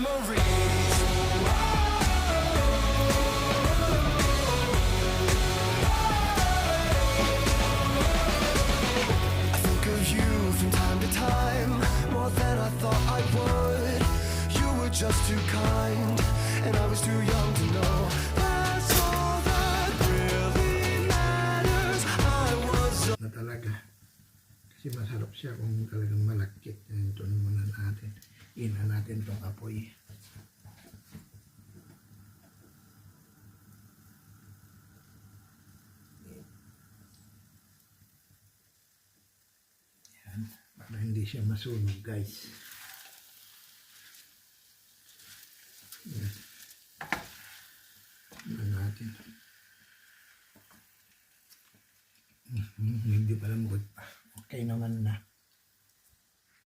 memories. I think of you from time to time, more than I thought I would. You were just too kind, and I was too young to know. That's all that really matters. I was na talaga. Kasi masarap siya kung talagang malagkit. Ito muna natin. Ina natin itong apoy. Yan. Para hindi siya masunog, guys. Yan. Ina natin. Hindi pala mukod pa. Okay naman na.